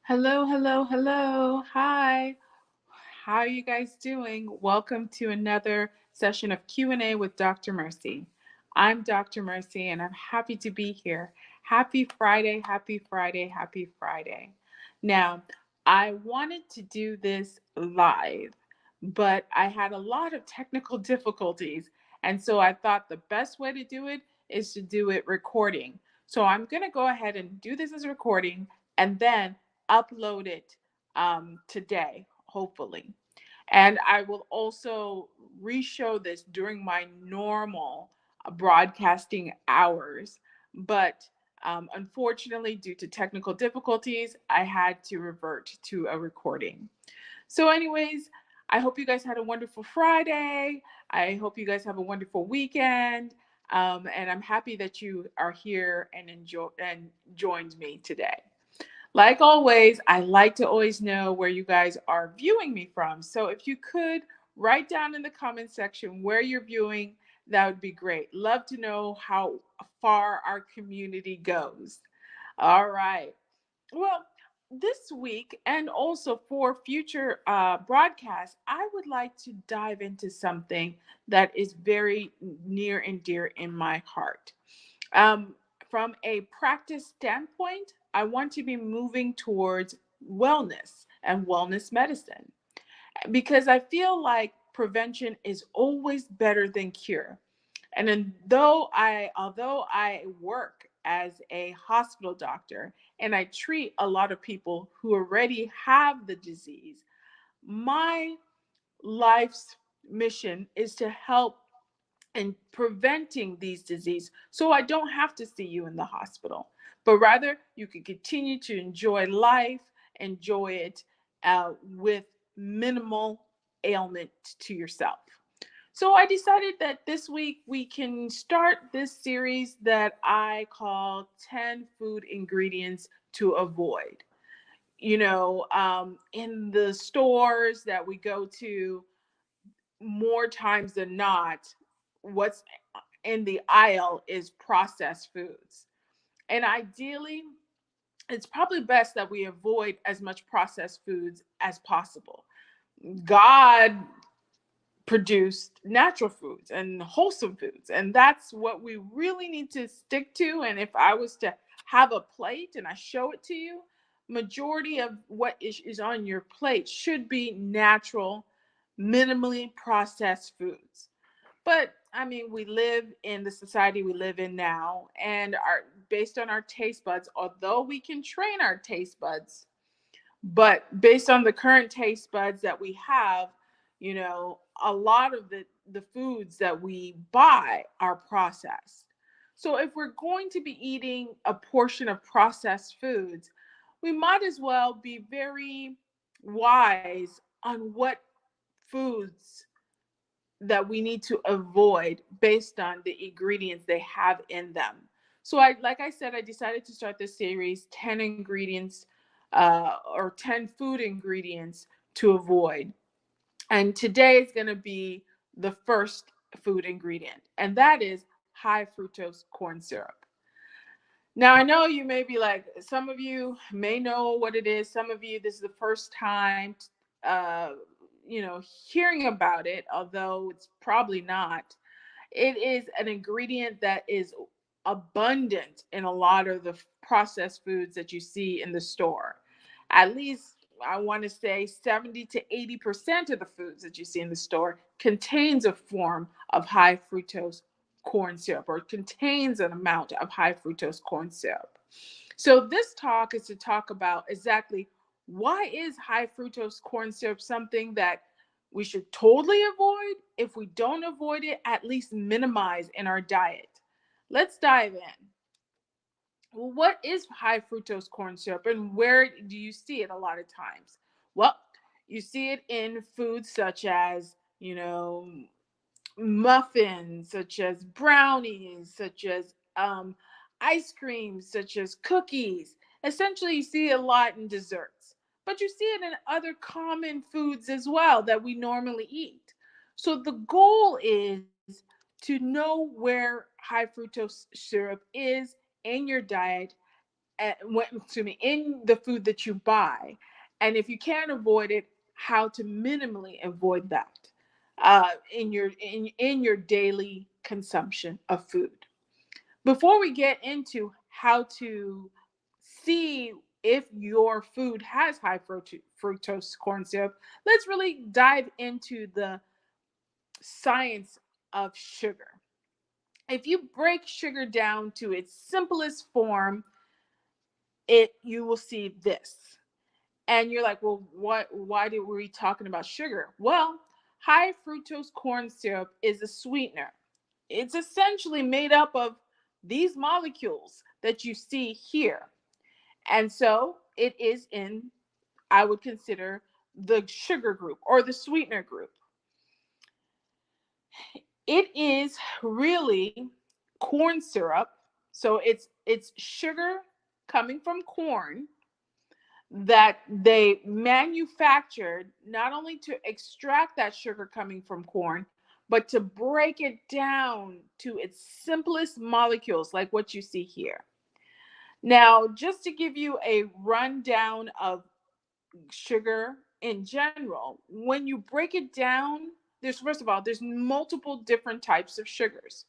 Hello, hello, hello. Hi. How are you guys doing? Welcome to another session of Q&A with Dr. Mercy. I'm Dr. Mercy and I'm happy to be here. Happy Friday, happy Friday, happy Friday. Now, I wanted to do this live, but I had a lot of technical difficulties, and so I thought the best way to do it is to do it recording. So I'm going to go ahead and do this as a recording and then upload it today, hopefully. And I will also re-show this during my normal broadcasting hours. But unfortunately, due to technical difficulties, I had to revert to a recording. So, anyways, I hope you guys had a wonderful Friday. I hope you guys have a wonderful weekend. And I'm happy that you are here and joined me today. Like always, I like to always know where you guys are viewing me from. So if you could write down in the comment section where you're viewing, that would be great. Love to know how far our community goes. All right. Well, this week and also for future broadcasts, I would like to dive into something that is very near and dear in my heart. Um, from a practice standpoint, I want to be moving towards wellness and wellness medicine because I feel like prevention is always better than cure. And although I work as a hospital doctor and I treat a lot of people who already have the disease, my life's mission is to help in preventing these diseases so I don't have to see you in the hospital, but rather you can continue to enjoy life, enjoy it with minimal ailment to yourself. So I decided that this week we can start this series that I call 10 food ingredients to avoid. In the stores that we go to, more times than not, what's in the aisle is processed foods. And ideally, it's probably best that we avoid as much processed foods as possible. God produced natural foods and wholesome foods, and that's what we really need to stick to. And if I was to have a plate and I show it to you, majority of what is on your plate should be natural, minimally processed foods. But I mean, we live in the society we live in now, and our based on our taste buds, although we can train our taste buds, but based on the current taste buds that we have, a lot of the foods that we buy are processed. So if we're going to be eating a portion of processed foods, we might as well be very wise on what foods that we need to avoid based on the ingredients they have in them. So like I said, I decided to start this series 10 ingredients or 10 food ingredients to avoid. And today is going to be the first food ingredient, and that is high fructose corn syrup. Now, I know you may be like, some of you may know what it is. Some of you, this is the first time, uh, hearing about it, although it's probably not. It is an ingredient that is abundant in a lot of the processed foods that you see in the store. At least I want to say 70 to 80% of the foods that you see in the store contains a form of high fructose corn syrup or contains an amount of high fructose corn syrup. So this talk is to talk about exactly why is high fructose corn syrup something that we should totally avoid. If we don't avoid it, at least minimize in our diet. Let's dive in. Well, what is high fructose corn syrup and where do you see it a lot of times? Well, you see it in foods such as, muffins, such as brownies, such as ice cream, such as cookies. Essentially, you see it a lot in desserts, but you see it in other common foods as well that we normally eat. So the goal is to know where high fructose syrup is in your diet in the food that you buy, and if you can't avoid it, how to minimally avoid that in your daily consumption of food. Before we get into how to see if your food has high fructose corn syrup, let's really dive into the science of sugar. If you break sugar down to its simplest form, it you will see this. And you're like, well, what why did we talking about sugar? Well, high fructose corn syrup is a sweetener. It's essentially made up of these molecules that you see here. And so it is in, I would consider, the sugar group or the sweetener group. It is really corn syrup. So it's sugar coming from corn that they manufactured not only to extract that sugar coming from corn, but to break it down to its simplest molecules, like what you see here. Now, just to give you a rundown of sugar in general, when you break it down, there's first of all, there's multiple different types of sugars.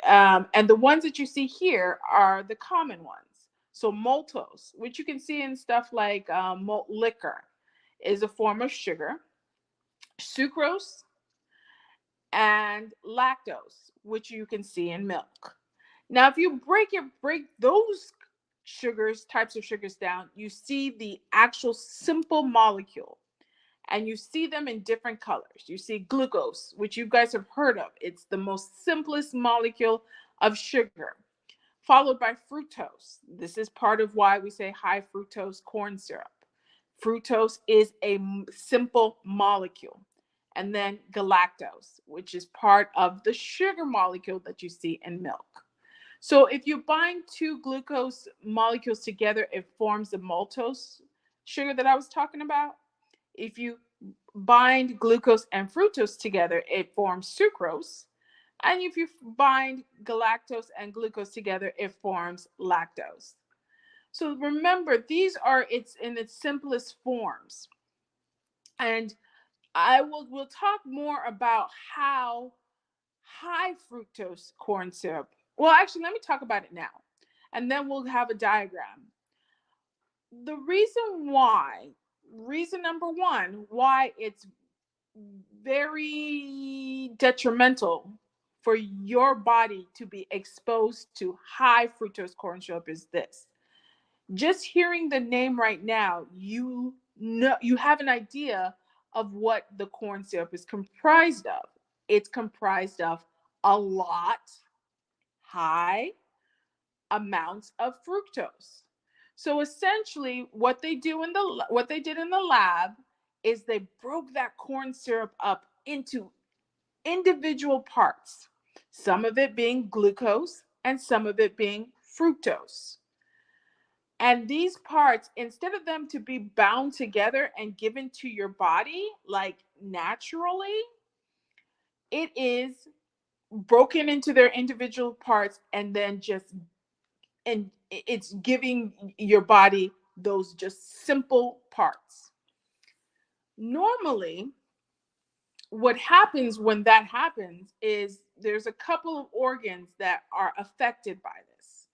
And the ones that you see here are the common ones. So maltose, which you can see in stuff like malt liquor, is a form of sugar. Sucrose and lactose, which you can see in milk. Now, if you break those types of sugars down, you see the actual simple molecule, and you see them in different colors. You see glucose, which you guys have heard of. It's the most simplest molecule of sugar, followed by fructose. This is part of why we say high fructose corn syrup. Fructose is a simple molecule. And then galactose, which is part of the sugar molecule that you see in milk. So if you bind two glucose molecules together, it forms the maltose sugar that I was talking about. If you bind glucose and fructose together, it forms sucrose. And if you bind galactose and glucose together, it forms lactose. So remember, these are it's in its simplest forms. And we'll talk more about how high fructose corn syrup. Well, actually, let me talk about it now. And then we'll have a diagram. The reason number one, why it's very detrimental for your body to be exposed to high fructose corn syrup is this. Just hearing the name right now, you have an idea of what the corn syrup is comprised of. It's comprised of a lot high amounts of fructose. So essentially what they did in the lab is they broke that corn syrup up into individual parts, some of it being glucose and some of it being fructose. And these parts, instead of them to be bound together and given to your body like naturally, it is broken into their individual parts and then and it's giving your body those just simple parts. Normally, what happens when that happens is there's a couple of organs that are affected by this.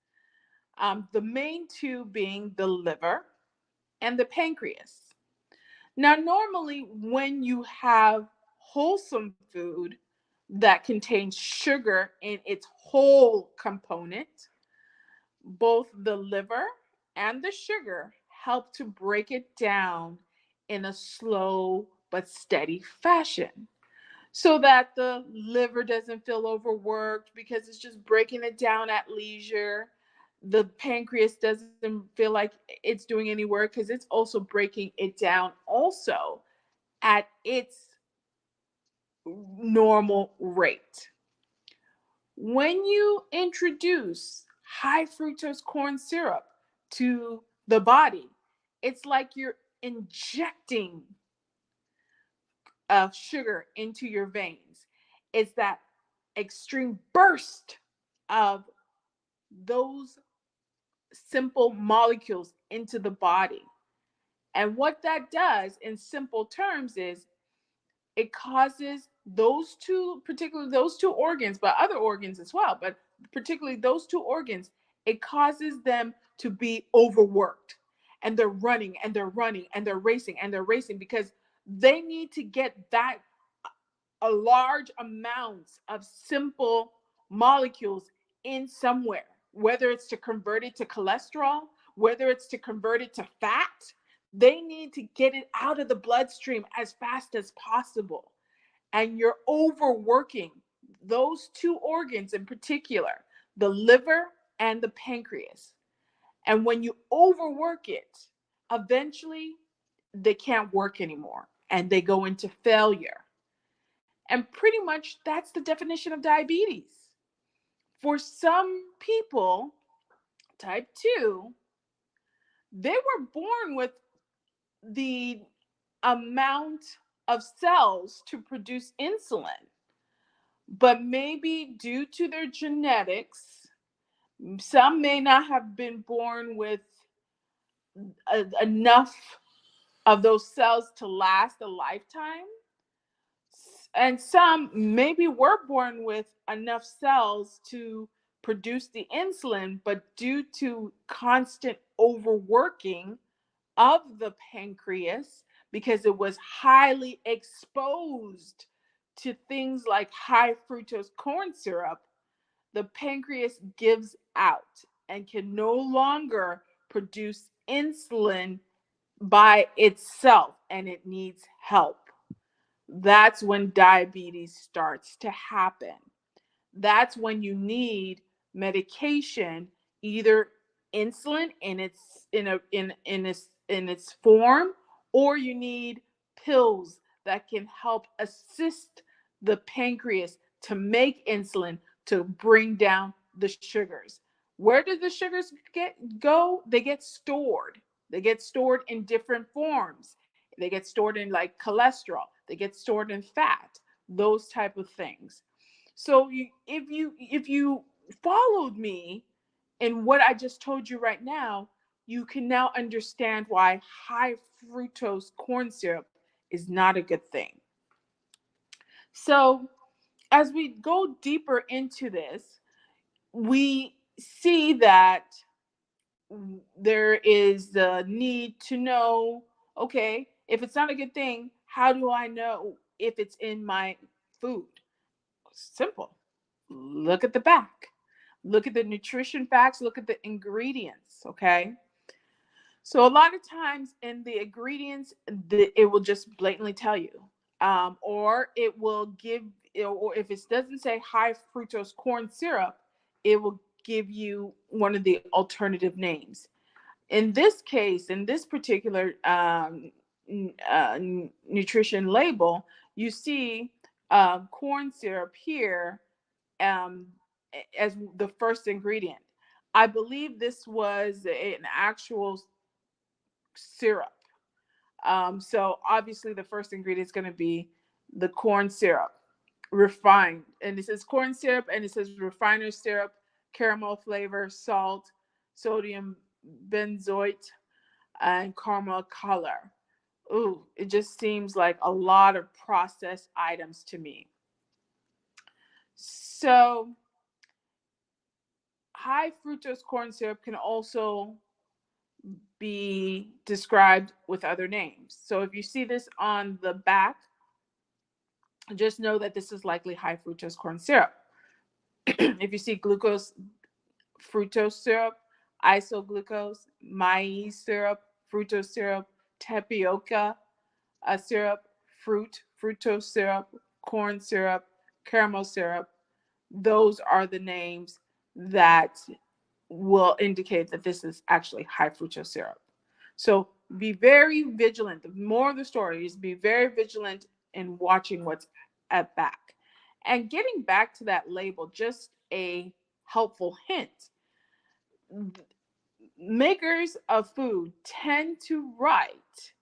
The main two being the liver and the pancreas. Now, normally, when you have wholesome food that contains sugar in its whole component, both the liver and the sugar help to break it down in a slow but steady fashion so that the liver doesn't feel overworked because it's just breaking it down at leisure. The pancreas doesn't feel like it's doing any work because it's also breaking it down also at its normal rate. When you introduce high fructose corn syrup to the body, it's like you're injecting sugar into your veins. It's that extreme burst of those simple molecules into the body. And what that does in simple terms is it causes those two, particularly those two organs, but other organs as well, but particularly those two organs, it causes them to be overworked. And they're running and they're running and they're racing and they're racing because they need to get that a large amounts of simple molecules in somewhere, whether it's to convert it to cholesterol, whether it's to convert it to fat. They need to get it out of the bloodstream as fast as possible. And you're overworking those two organs in particular, the liver and the pancreas. And when you overwork it, eventually they can't work anymore and they go into failure. And pretty much that's the definition of diabetes. For some people, type 2, they were born with the amount of cells to produce insulin, but maybe due to their genetics, some may not have been born with enough of those cells to last a lifetime. And some maybe were born with enough cells to produce the insulin, but due to constant overworking of the pancreas, because it was highly exposed to things like high fructose corn syrup, the pancreas gives out and can no longer produce insulin by itself and it needs help. That's when diabetes starts to happen. That's when you need medication, either insulin in its form, or you need pills that can help assist the pancreas to make insulin to bring down the sugars. Where do the sugars go? They get stored. They get stored in different forms. They get stored in like cholesterol. They get stored in fat. Those type of things. So if you followed me in what I just told you right now, you can now understand why high fructose corn syrup is not a good thing. So as we go deeper into this, we see that there is the need to know, okay, if it's not a good thing, how do I know if it's in my food? Simple. Look at the back. Look at the nutrition facts. Look at the ingredients. Okay. So a lot of times in the ingredients, it will just blatantly tell you, or it will give, or if it doesn't say high fructose corn syrup, it will give you one of the alternative names. In this case, in this particular nutrition label, you see corn syrup here um, as the first ingredient. I believe this was an actual syrup. So obviously the first ingredient is going to be the corn syrup, refined. And it says corn syrup and it says refiner's syrup, caramel flavor, salt, sodium benzoate, and caramel color. Ooh, it just seems like a lot of processed items to me. So high fructose corn syrup can also be described with other names. So if you see this on the back, just know that this is likely high fructose corn syrup. If you see glucose fructose syrup, isoglucose, maize syrup, fructose syrup, tapioca syrup, fructose syrup, corn syrup, caramel syrup, those are the names that will indicate that this is actually high fructose syrup. So be very vigilant. The more of the story is be very vigilant in watching what's at back. And getting back to that label, just a helpful hint. Makers of food tend to write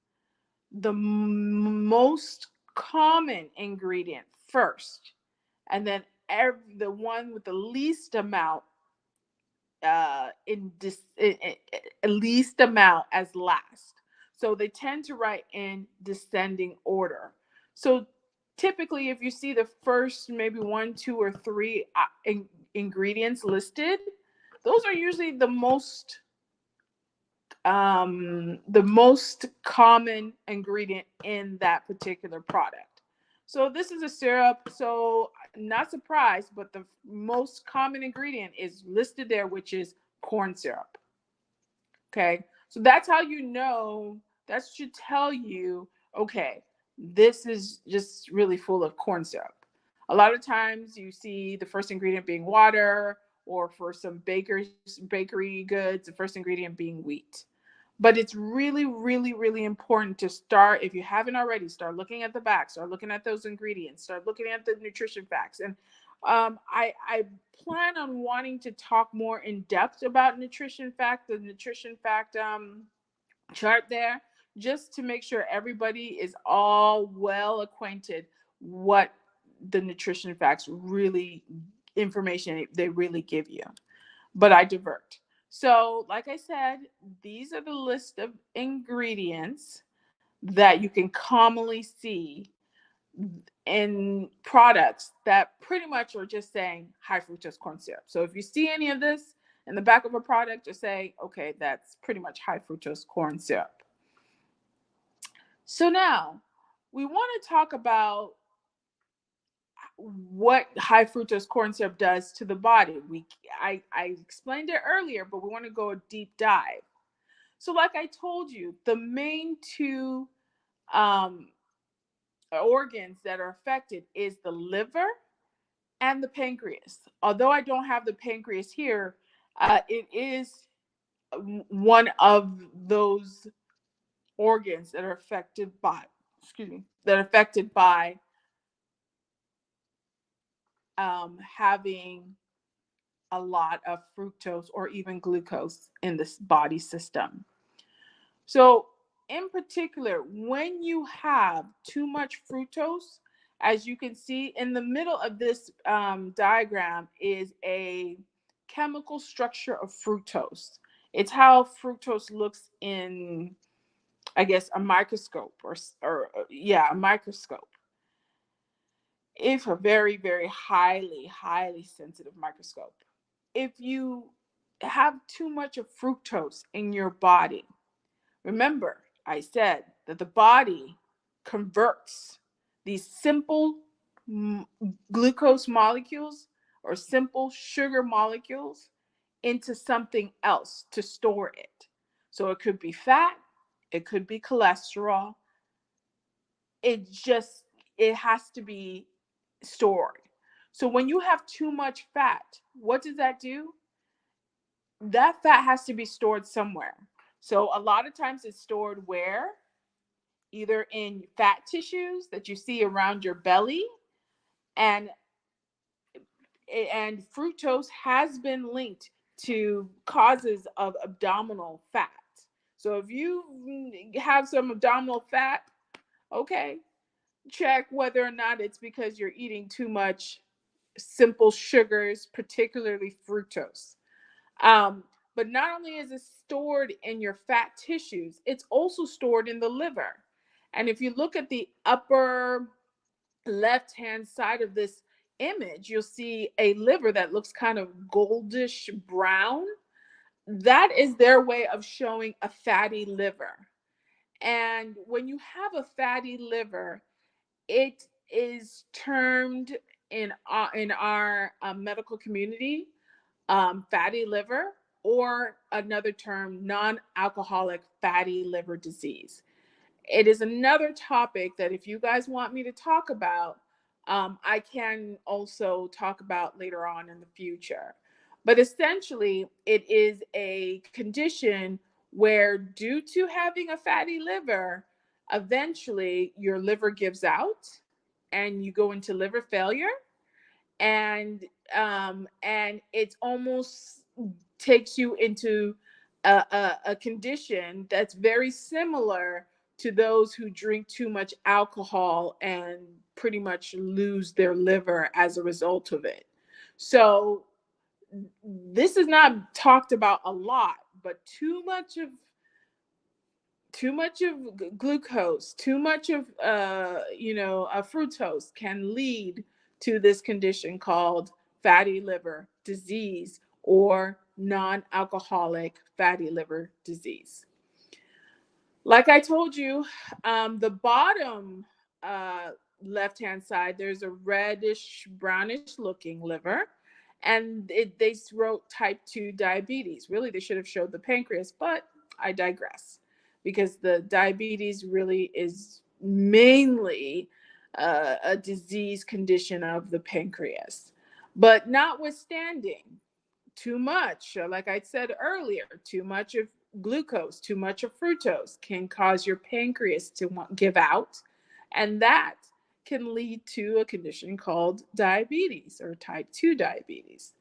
the most common ingredient first, and then the one with the least amount least amount as last. So they tend to write in descending order. So typically, if you see the first maybe one, two, or three ingredients listed, those are usually the most common ingredient in that particular product. So this is a syrup. So not surprised, but the most common ingredient is listed there, which is corn syrup. Okay. So that's how you know, that should tell you, okay, this is just really full of corn syrup. A lot of times you see the first ingredient being water, or for some bakery goods, the first ingredient being wheat. But it's really, really, really important to start, if you haven't already, start looking at the back, start looking at those ingredients, start looking at the nutrition facts. And I plan on wanting to talk more in depth about the nutrition fact chart there, just to make sure everybody is all well acquainted what the nutrition facts really, information they really give you. But I divert. So, like I said, these are the list of ingredients that you can commonly see in products that pretty much are just saying high fructose corn syrup. So if you see any of this in the back of a product, just say, okay, that's pretty much high fructose corn syrup. So now we want to talk about what high fructose corn syrup does to the body. I explained it earlier, but we want to go a deep dive. So, like I told you, the main two um, organs that are affected is the liver and the pancreas. Although I don't have the pancreas here, it is one of those organs that are affected by, that are affected by having a lot of fructose or even glucose in this body system. So, in particular, when you have too much fructose, as you can see in the middle of this diagram, is a chemical structure of fructose. It's how fructose looks in, I guess, a microscope, or yeah, a microscope. If a very, very highly, highly sensitive microscope. If you have too much of fructose in your body, remember, I said that the body converts these simple glucose molecules or simple sugar molecules into something else to store it. So it could be fat, it could be cholesterol. It has to be stored. So when you have too much fat, what does that do? That fat has to be stored somewhere. So a lot of times it's stored where? Either in fat tissues that you see around your belly, and fructose has been linked to causes of abdominal fat. So if you have some abdominal fat, okay, check whether or not it's because you're eating too much simple sugars, particularly fructose. But not only is it stored in your fat tissues, it's also stored in the liver. And if you look at the upper left hand side of this image, you'll see a liver that looks kind of goldish brown. That is their way of showing a fatty liver. And when you have a fatty liver, it is termed in our medical community fatty liver, or another term, non-alcoholic fatty liver disease. It is another topic that if you guys want me to talk about, I can also talk about later on in the future. But essentially, it is a condition where, due to having a fatty liver, eventually your liver gives out and you go into liver failure, and it's almost takes you into a condition that's very similar to those who drink too much alcohol and pretty much lose their liver as a result of it. So this is not talked about a lot, but too much of glucose, too much of fructose can lead to this condition called fatty liver disease or non-alcoholic fatty liver disease. Like I told you, the bottom left-hand side, there's a reddish, brownish looking liver, and they wrote type 2 diabetes. Really, they should have showed the pancreas, but I digress because the diabetes really is mainly a disease condition of the pancreas. But notwithstanding, too much, like I said earlier, too much of glucose, too much of fructose can cause your pancreas to give out, and that can lead to a condition called diabetes or type 2 diabetes.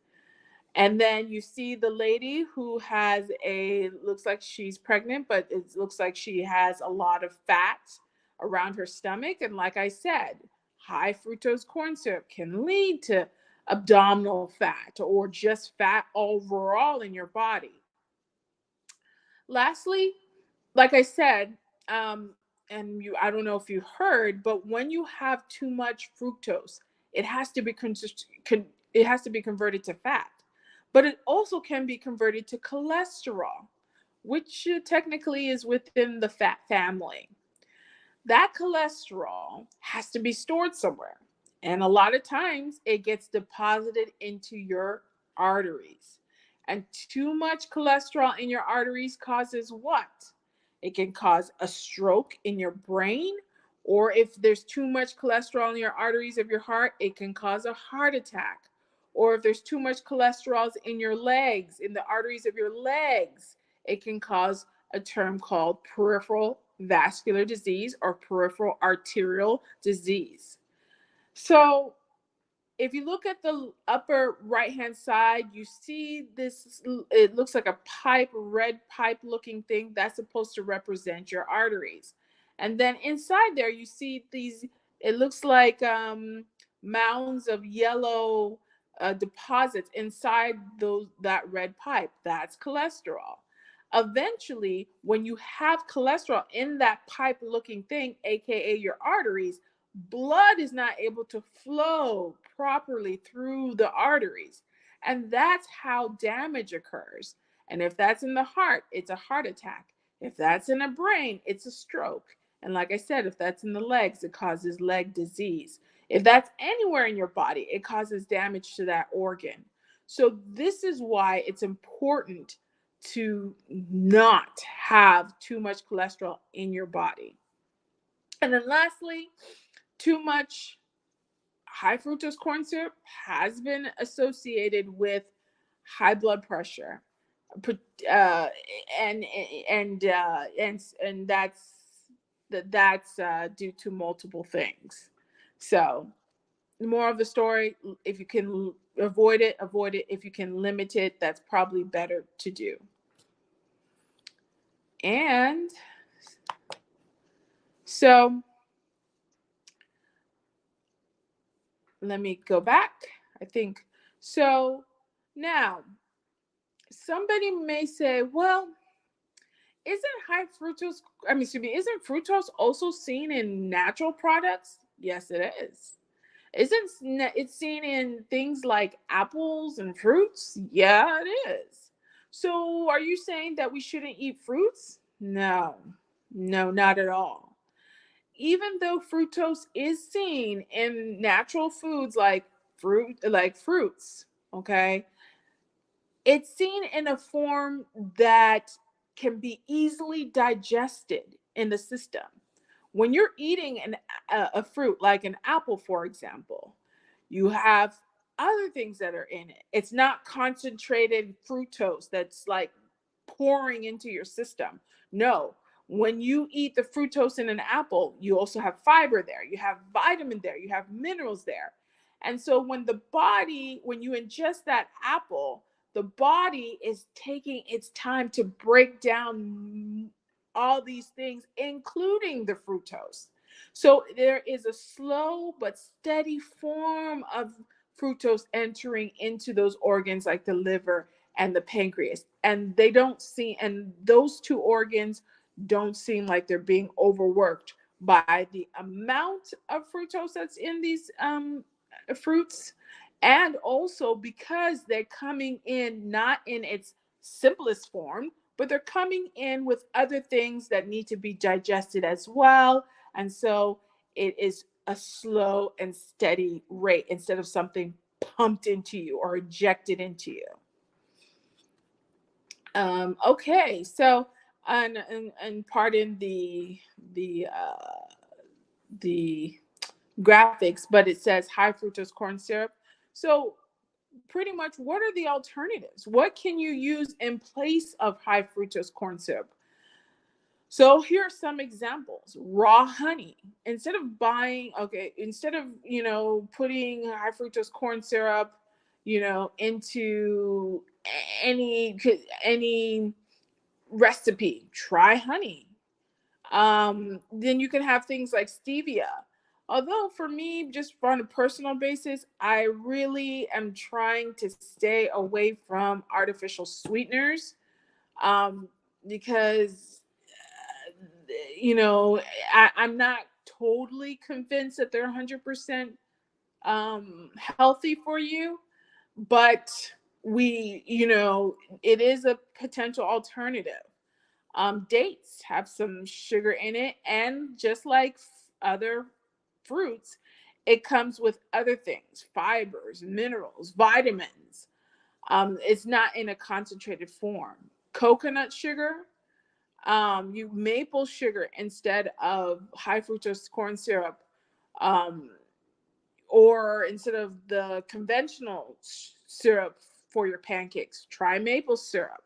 And then you see the lady who looks like she's pregnant, but it looks like she has a lot of fat around her stomach. And like I said, high fructose corn syrup can lead to abdominal fat or just fat overall in your body. Lastly, like I said, I don't know if you heard, but when you have too much fructose, it has to be it has to be converted to fat, but it also can be converted to cholesterol, which technically is within the fat family. That cholesterol has to be stored somewhere, and a lot of times it gets deposited into your arteries. And too much cholesterol in your arteries causes what? It can cause a stroke in your brain, or if there's too much cholesterol in your arteries of your heart, it can cause a heart attack. Or if there's too much cholesterol in your legs, in the arteries of your legs, it can cause a term called peripheral vascular disease or peripheral arterial disease. So if you look at the upper right hand side, you see this, it looks like a pipe, red pipe looking thing that's supposed to represent your arteries. And then inside there, you see these, it looks like mounds of yellow deposits inside that red pipe. That's cholesterol. Eventually, when you have cholesterol in that pipe looking thing, aka your arteries, blood is not able to flow properly through the arteries. And that's how damage occurs. And if that's in the heart, it's a heart attack. If that's in a brain, it's a stroke. And like I said, if that's in the legs, it causes leg disease. If that's anywhere in your body, it causes damage to that organ. So this is why it's important to not have too much cholesterol in your body. And then lastly, too much high fructose corn syrup has been associated with high blood pressure, and that's due to multiple things. So the moral of the story: if you can avoid it, avoid it. If you can limit it, that's probably better to do. And so let me go back. I think so. Now, somebody may say, well, isn't fructose also seen in natural products? Yes, it is. Isn't it seen in things like apples and fruits? Yeah, it is. So are you saying that we shouldn't eat fruits? No, no, not at all. Even though fructose is seen in natural foods like fruits, okay, it's seen in a form that can be easily digested in the system. When you're eating a fruit like an apple, for example, you have other things that are in it. It's not concentrated fructose that's like pouring into your system. No, when you eat the fructose in an apple, you also have fiber there, you have vitamin there, you have minerals there. And so when you ingest that apple, the body is taking its time to break down all these things, including the fructose. So there is a slow but steady form of fructose entering into those organs like the liver and the pancreas. And they don't seem, and those two organs don't seem like they're being overworked by the amount of fructose that's in these fruits. And also because they're coming in not in its simplest form, but they're coming in with other things that need to be digested as well. And so it is a slow and steady rate instead of something pumped into you or injected into you. Okay, so and pardon the graphics, but it says high fructose corn syrup. So pretty much, what are the alternatives? What can you use in place of high fructose corn syrup? So here are some examples. Raw honey. Instead of buying, okay, instead of, putting high fructose corn syrup, into any recipe, try honey. Then you can have things like stevia. Although for me, just on a personal basis, I really am trying to stay away from artificial sweeteners, because I'm not totally convinced that they're 100% healthy for you, but it is a potential alternative. Dates have some sugar in it, and just like other fruits, it comes with other things: fibers, minerals, vitamins. It's not in a concentrated form. Coconut sugar, you maple sugar instead of high fructose corn syrup, um, or instead of the conventional syrup for your pancakes, try maple syrup.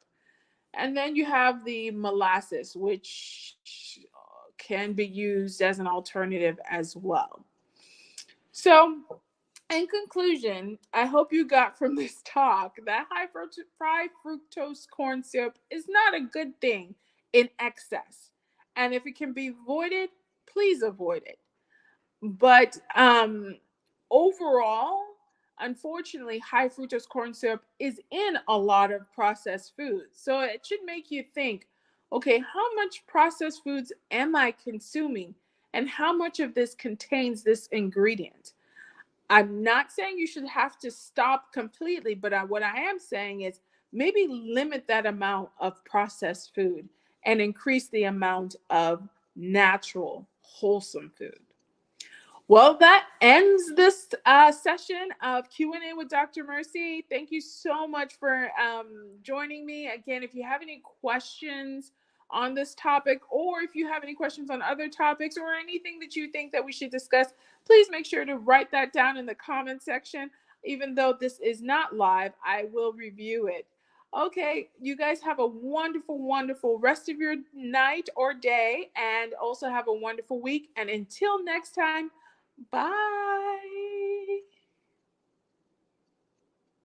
And then you have the molasses, which can be used as an alternative as well. So, in conclusion, I hope you got from this talk that high fructose corn syrup is not a good thing in excess. And if it can be avoided, please avoid it. But overall, unfortunately, high fructose corn syrup is in a lot of processed foods. So it should make you think, okay, how much processed foods am I consuming? And how much of this contains this ingredient? I'm not saying you should have to stop completely, but what I am saying is maybe limit that amount of processed food and increase the amount of natural, wholesome food. Well, that ends this session of Q&A with Dr. Mercy. Thank you so much for joining me. Again, if you have any questions on this topic, or if you have any questions on other topics, or anything that you think that we should discuss, please make sure to write that down in the comment section. Even though this is not live, I will review it. Okay, you guys have a wonderful, wonderful rest of your night or day, and also have a wonderful week. And until next time, bye.